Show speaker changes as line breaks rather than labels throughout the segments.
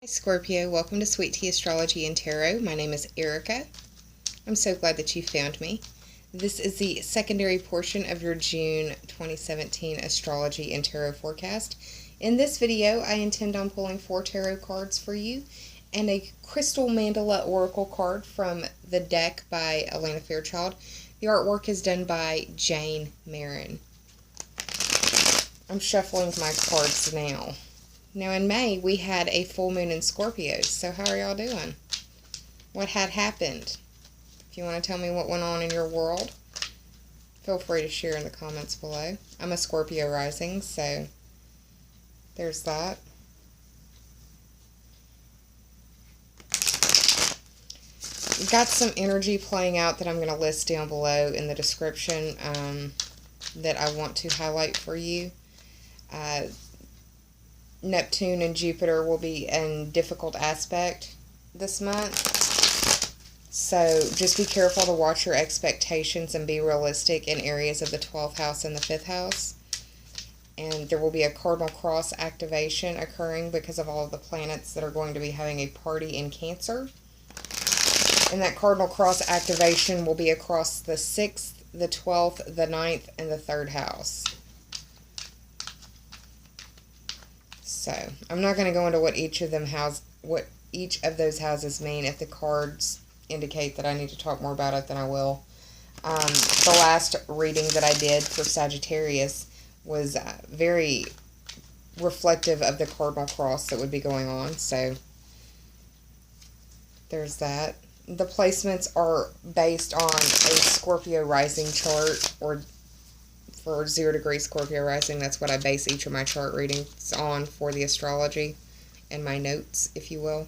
Hi Scorpio, welcome to Sweet Tea Astrology and Tarot. My name is Erica. I'm so glad that you found me. This is the secondary portion of your June 2017 Astrology and Tarot forecast. In this video, I intend on pulling 4 tarot cards for you and a Crystal Mandala Oracle card from the deck by Elena Fairchild. The artwork is done by Jane Marin. I'm shuffling my cards now. Now in May, we had a full moon in Scorpio, so how are y'all doing? What had happened? If you want to tell me what went on in your world, feel free to share in the comments below. I'm a Scorpio rising, so there's that. Got some energy playing out that I'm going to list down below in the description that I want to highlight for you. Neptune and Jupiter will be in difficult aspect this month. So just be careful to watch your expectations and be realistic in areas of the 12th house and the 5th house. And there will be a Cardinal Cross activation occurring because of all of the planets that are going to be having a party in Cancer. And that Cardinal Cross activation will be across the 6th, the 12th, the 9th, and the 3rd house. So, I'm not going to go into what each of those houses mean. If the cards indicate that I need to talk more about it, then I will. The last reading that I did for Sagittarius was very reflective of the Cardinal Cross that would be going on. So, there's that. The placements are based on a Scorpio rising chart, or for 0 degree Scorpio rising. That's what I base each of my chart readings on for the astrology and my notes, if you will.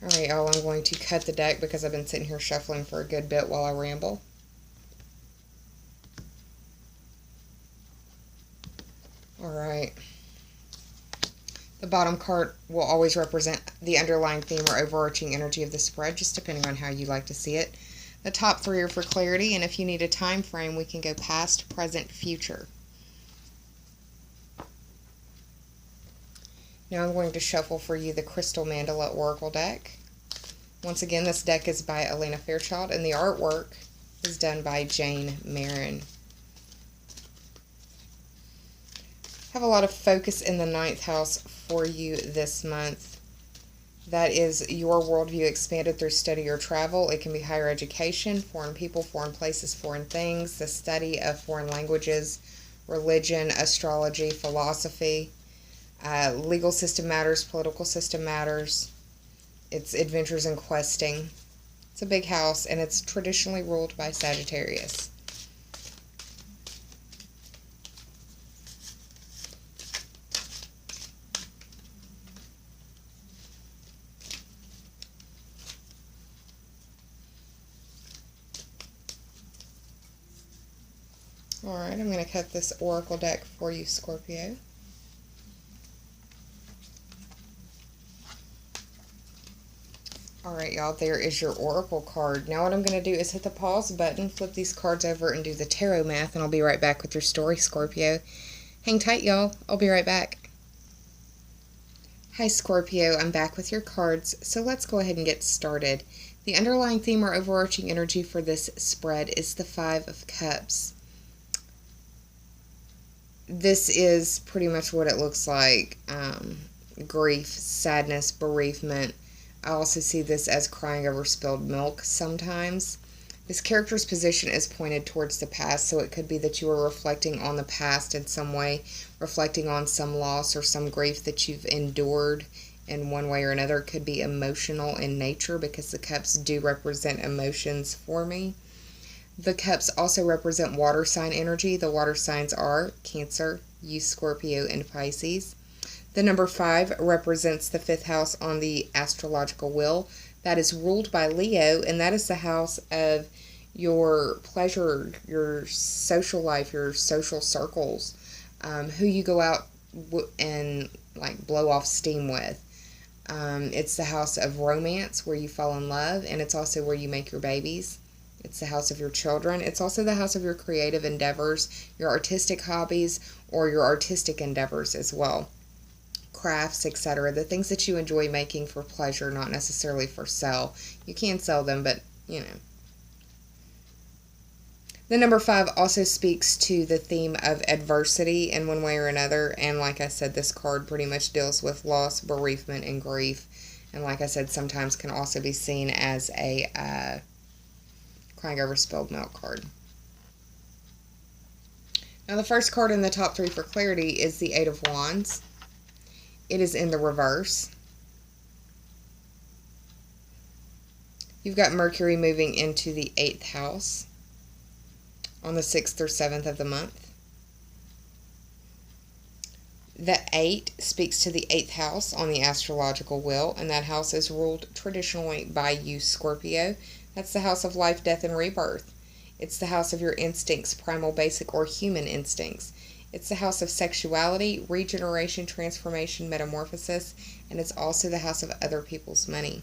Alright, y'all, I'm going to cut the deck because I've been sitting here shuffling for a good bit while I ramble. Alright. The bottom card will always represent the underlying theme or overarching energy of the spread, just depending on how you like to see it. The top 3 are for clarity, and if you need a time frame, we can go past, present, future. Now I'm going to shuffle for you the Crystal Mandala Oracle deck. Once again, this deck is by Elena Fairchild, and the artwork is done by Jane Marin. Have a lot of focus in the 9th house for you this month. That is your worldview expanded through study or travel. It can be higher education, foreign people, foreign places, foreign things, the study of foreign languages, religion, astrology, philosophy, legal system matters, political system matters. It's adventures and questing. It's a big house, and it's traditionally ruled by Sagittarius. Alright, I'm going to cut this Oracle deck for you, Scorpio. Alright, y'all, there is your Oracle card. Now what I'm going to do is hit the pause button, flip these cards over, and do the tarot math, and I'll be right back with your story, Scorpio. Hang tight, y'all. I'll be right back. Hi, Scorpio. I'm back with your cards, so let's go ahead and get started. The underlying theme or overarching energy for this spread is the 5 of Cups. This is pretty much what it looks like. Grief, sadness, bereavement. I also see this as crying over spilled milk sometimes. This character's position is pointed towards the past, so it could be that you are reflecting on the past in some way, reflecting on some loss or some grief that you've endured in one way or another. It could be emotional in nature because the cups do represent emotions for me. The cups also represent water sign energy. The water signs are Cancer, you, Scorpio, and Pisces. The number 5 represents the 5th house on the astrological wheel. That is ruled by Leo, and that is the house of your pleasure, your social life, your social circles, who you go out and like blow off steam with. It's the house of romance, where you fall in love, and it's also where you make your babies. It's the house of your children. It's also the house of your creative endeavors, your artistic hobbies, or your artistic endeavors as well. crafts, etc. The things that you enjoy making for pleasure, not necessarily for sale. You can sell them, but, you know. The number 5 also speaks to the theme of adversity in one way or another. And like I said, this card pretty much deals with loss, bereavement, and grief. And like I said, sometimes can also be seen as a crying over spilled milk card. Now, the first card in the top 3 for clarity is the 8 of Wands. It is in the reverse. You've got Mercury moving into the 8th house on the 6th or 7th of the month. The 8 speaks to the 8th house on the astrological wheel, and that house is ruled traditionally by you, Scorpio. That's the house of life, death, and rebirth. It's the house of your instincts, primal, basic, or human instincts. It's the house of sexuality, regeneration, transformation, metamorphosis, and it's also the house of other people's money.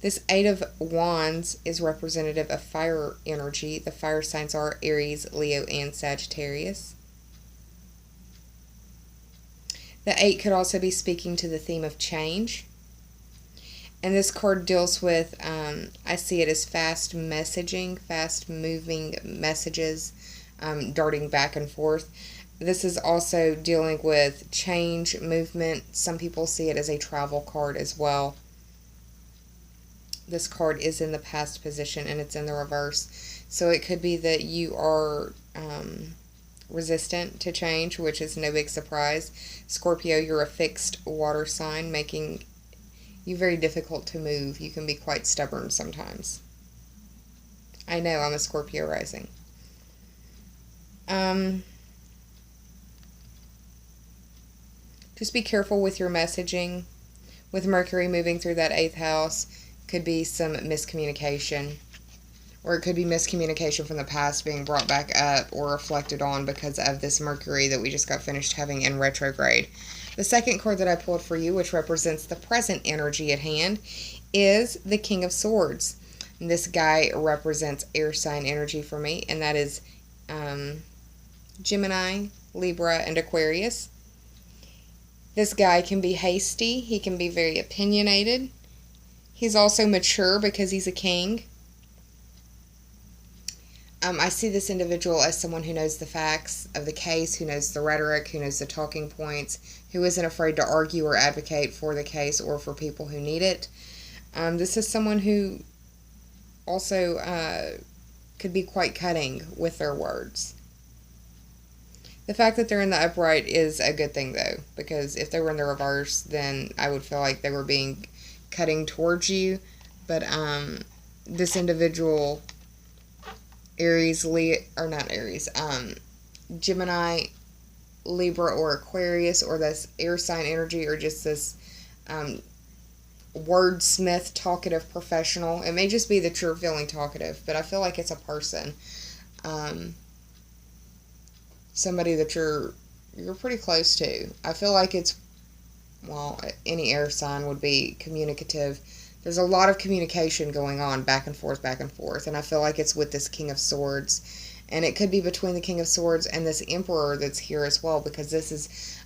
This 8 of Wands is representative of fire energy. The fire signs are Aries, Leo, and Sagittarius. The 8 could also be speaking to the theme of change. And this card deals with, I see it as fast messaging, fast moving messages, darting back and forth. This is also dealing with change, movement. Some people see it as a travel card as well. This card is in the past position and it's in the reverse. So it could be that you are resistant to change, which is no big surprise. Scorpio, you're a fixed water sign, making you very difficult to move. You can be quite stubborn sometimes. I know, I'm a Scorpio rising. Just be careful with your messaging. With Mercury moving through that 8th house, could be some miscommunication. Or it could be miscommunication from the past being brought back up or reflected on because of this Mercury that we just got finished having in retrograde. The second card that I pulled for you, which represents the present energy at hand, is the King of Swords. And this guy represents air sign energy for me, and that is Gemini, Libra, and Aquarius. This guy can be hasty. He can be very opinionated. He's also mature because he's a king. I see this individual as someone who knows the facts of the case, who knows the rhetoric, who knows the talking points, who isn't afraid to argue or advocate for the case or for people who need it. This is someone who also could be quite cutting with their words. The fact that they're in the upright is a good thing, though, because if they were in the reverse, then I would feel like they were being cutting towards you. But this individual, Gemini, Libra, or Aquarius, or this air sign energy, or just this wordsmith, talkative professional. It may just be that you're feeling talkative, but I feel like it's a person. Somebody that you're pretty close to. I feel like it's, well, any air sign would be communicative. There's a lot of communication going on back and forth, and I feel like it's with this King of Swords. And it could be between the King of Swords and this Emperor that's here as well, because this is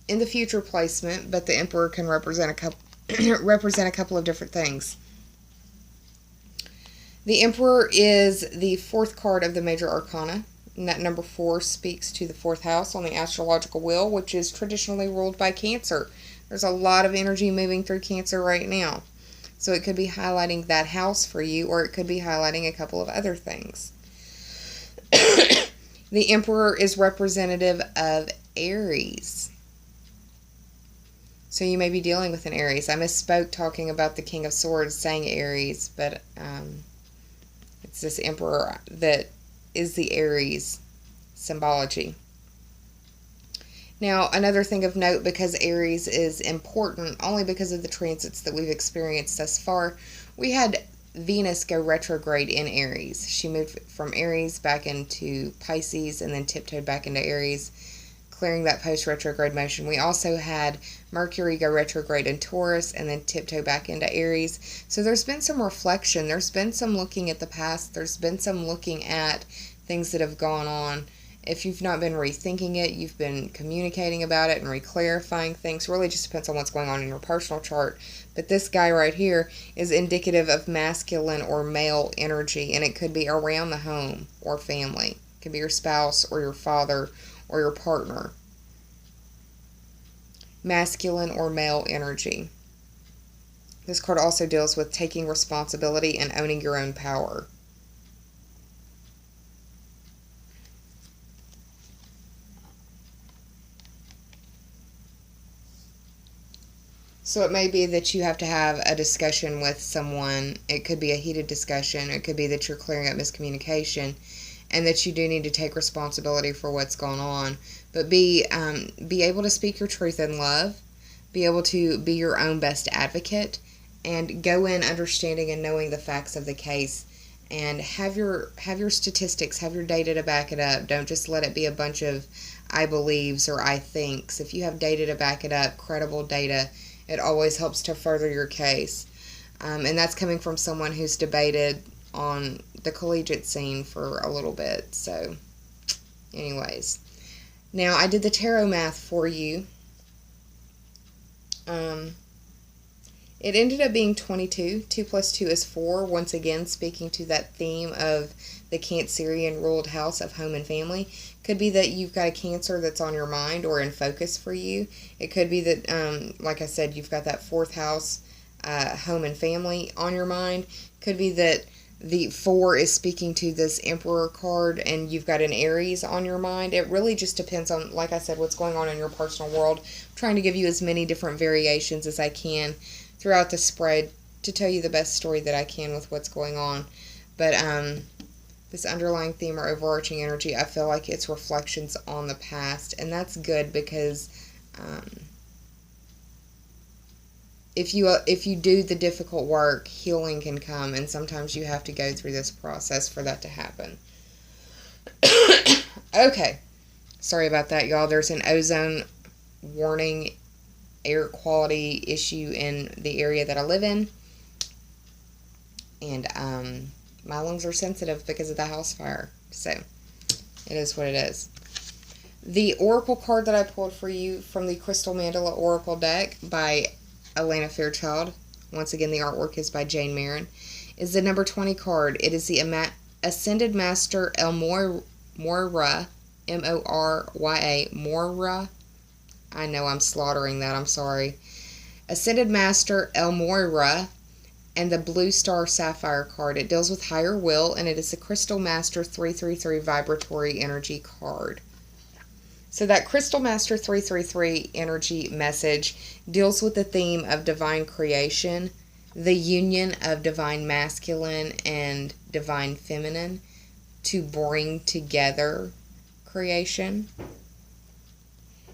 in the future placement, but the Emperor can represent a couple of different things. The Emperor is the 4th card of the Major Arcana, and that number 4 speaks to the 4th house on the astrological wheel, which is traditionally ruled by Cancer. There's a lot of energy moving through Cancer right now. So it could be highlighting that house for you, or it could be highlighting a couple of other things. The Emperor is representative of Aries. So you may be dealing with an Aries. I misspoke talking about the King of Swords, saying Aries, but it's this Emperor that is the Aries symbology. Now, another thing of note, because Aries is important only because of the transits that we've experienced thus far, we had Venus go retrograde in Aries. She moved from Aries back into Pisces and then tiptoed back into Aries, clearing that post-retrograde motion. We also had Mercury go retrograde in Taurus and then tiptoe back into Aries. So there's been some reflection. There's been some looking at the past. There's been some looking at things that have gone on If you've not been rethinking it, you've been communicating about it and reclarifying things. Really just depends on what's going on in your personal chart. But this guy right here is indicative of masculine or male energy, and it could be around the home or family. It could be your spouse or your father or your partner. Masculine or male energy. This card also deals with taking responsibility and owning your own power. So it may be that you have to have a discussion with someone. It could be a heated discussion. It could be that you're clearing up miscommunication and that you do need to take responsibility for what's going on. But be able to speak your truth in love. Be able to be your own best advocate and go in understanding and knowing the facts of the case. And have your statistics, have your data to back it up. Don't just let it be a bunch of I believes or I thinks. If you have data to back it up, credible data, it always helps to further your case. And that's coming from someone who's debated on the collegiate scene for a little bit. So, anyways. Now, I did the tarot math for you. It ended up being 22. 2 plus 2 is 4. Once again, speaking to that theme of the Cancerian ruled house of home and family. Could be that you've got a Cancer that's on your mind or in focus for you. It could be that, like I said, you've got that 4th house, home and family on your mind. Could be that the 4 is speaking to this Emperor card and you've got an Aries on your mind. It really just depends on, like I said, what's going on in your personal world. I'm trying to give you as many different variations as I can throughout the spread to tell you the best story that I can with what's going on. But this underlying theme or overarching energy, I feel like it's reflections on the past, and that's good because if you do the difficult work, healing can come, and sometimes you have to go through this process for that to happen. Okay, sorry about that, y'all. There's an ozone warning, air quality issue in the area that I live in, and my lungs are sensitive because of the house fire, so it is what it is. The oracle card that I pulled for you from the Crystal Mandala Oracle deck by Elena Fairchild, once again the artwork is by Jane Marin, is the number 20 card. It is the Ascended Master El Moira, M-O-R-Y-A, Moira. I know I'm slaughtering that, I'm sorry. Ascended Master El Moira and the Blue Star Sapphire card. It deals with higher will, and it is the Crystal Master 333 Vibratory Energy card. So that Crystal Master 333 energy message deals with the theme of divine creation, the union of divine masculine and divine feminine to bring together creation.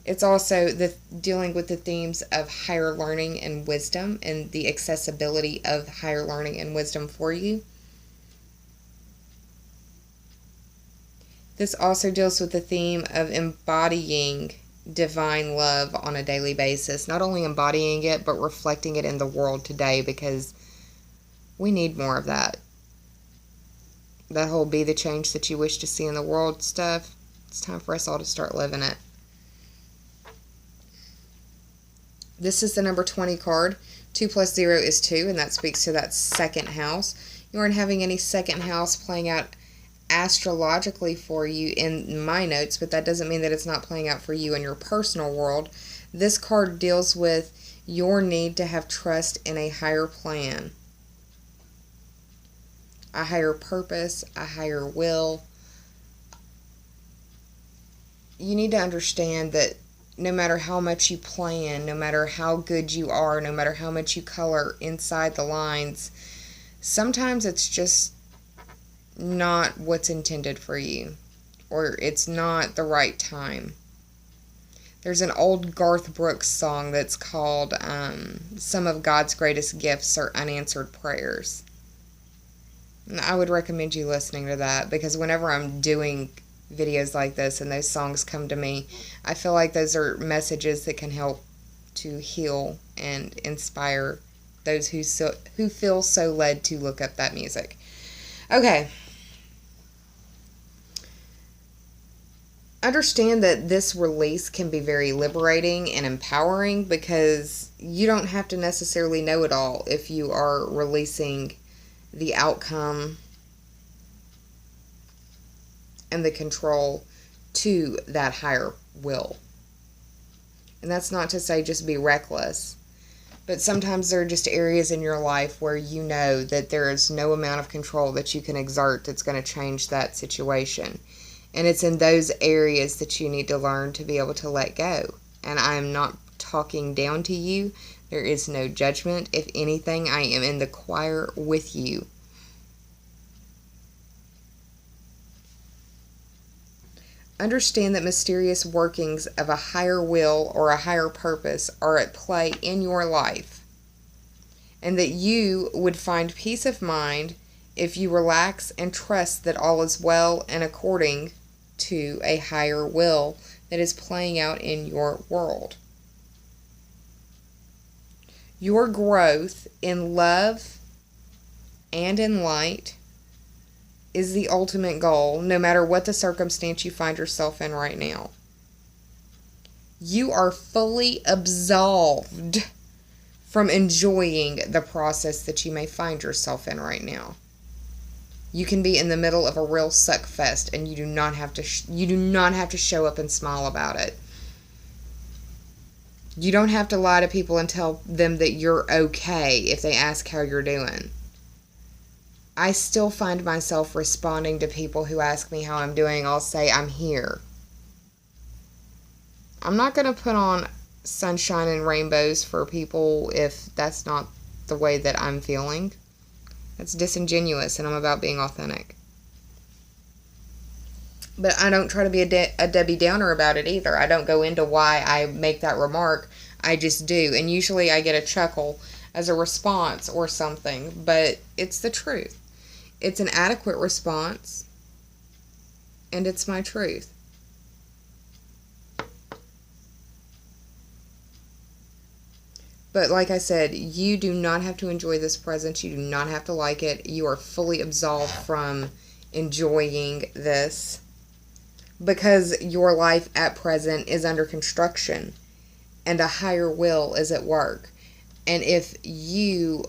It's also dealing with the themes of higher learning and wisdom and the accessibility of higher learning and wisdom for you. This also deals with the theme of embodying divine love on a daily basis. Not only embodying it, but reflecting it in the world today, because we need more of that. That whole be the change that you wish to see in the world stuff, it's time for us all to start living it. This is the number 20 card. 2 plus 0 is 2, and that speaks to that second house. You aren't having any second house playing out astrologically for you in my notes, but that doesn't mean that it's not playing out for you in your personal world. This card deals with your need to have trust in a higher plan, a higher purpose, a higher will. You need to understand that no matter how much you plan, no matter how good you are, no matter how much you color inside the lines, sometimes it's just not what's intended for you, or it's not the right time. There's an old Garth Brooks song that's called Some of God's Greatest Gifts Are Unanswered Prayers. And I would recommend you listening to that, because whenever I'm doing videos like this and those songs come to me, I feel like those are messages that can help to heal and inspire those who feel so led to look up that music. Okay. understand that this release can be very liberating and empowering, because you don't have to necessarily know it all if you are releasing the outcome and the control to that higher will. And that's not to say just be reckless, but sometimes there are just areas in your life where you know that there is no amount of control that you can exert that's going to change that situation. And it's in those areas that you need to learn to be able to let go. And I am not talking down to you. There is no judgment. If anything, I am in the choir with you. Understand that mysterious workings of a higher will or a higher purpose are at play in your life, and that you would find peace of mind if you relax and trust that all is well and according to a higher will that is playing out in your world. Your growth in love and in light is the ultimate goal, no matter what the circumstance you find yourself in right now. You are fully absolved from enjoying the process that you may find yourself in right now. You can be in the middle of a real suck fest, and you do not have to show up and smile about it. You don't have to lie to people and tell them that you're okay if they ask how you're doing. I still find myself responding to people who ask me how I'm doing. I'll say, I'm here. I'm not going to put on sunshine and rainbows for people if that's not the way that I'm feeling. That's disingenuous, and I'm about being authentic. But I don't try to be a Debbie Downer about it either. I don't go into why I make that remark. I just do. And usually I get a chuckle as a response or something. But it's the truth. It's an adequate response, and it's my truth. But like I said, you do not have to enjoy this present. You do not have to like it. You are fully absolved from enjoying this, because your life at present is under construction and a higher will is at work. And if you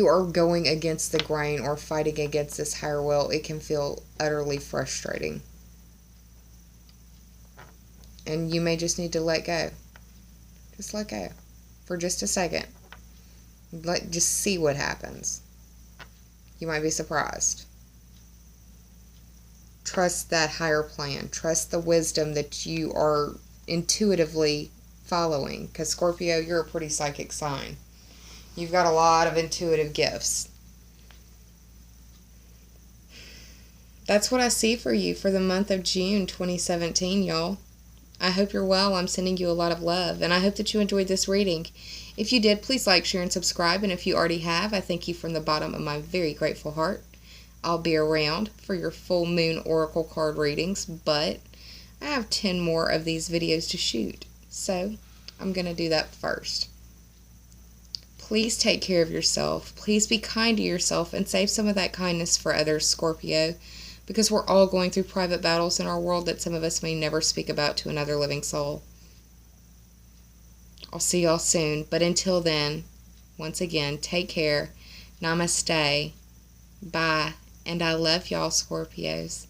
are going against the grain or fighting against this higher will, it can feel utterly frustrating. And you may just need to let go. Just let go for just a second. Just see what happens. You might be surprised. Trust that higher plan. Trust the wisdom that you are intuitively following. Because Scorpio, you're a pretty psychic sign. You've got a lot of intuitive gifts. That's what I see for you for the month of June 2017, y'all. I hope you're well. I'm sending you a lot of love, and I hope that you enjoyed this reading. If you did, please like, share, and subscribe, and if you already have, I thank you from the bottom of my very grateful heart. I'll be around for your full moon oracle card readings, but I have 10 more of these videos to shoot, so I'm going to do that first. Please take care of yourself. Please be kind to yourself and save some of that kindness for others, Scorpio, because we're all going through private battles in our world that some of us may never speak about to another living soul. I'll see y'all soon, but until then, once again, take care. Namaste. Bye. And I love y'all, Scorpios.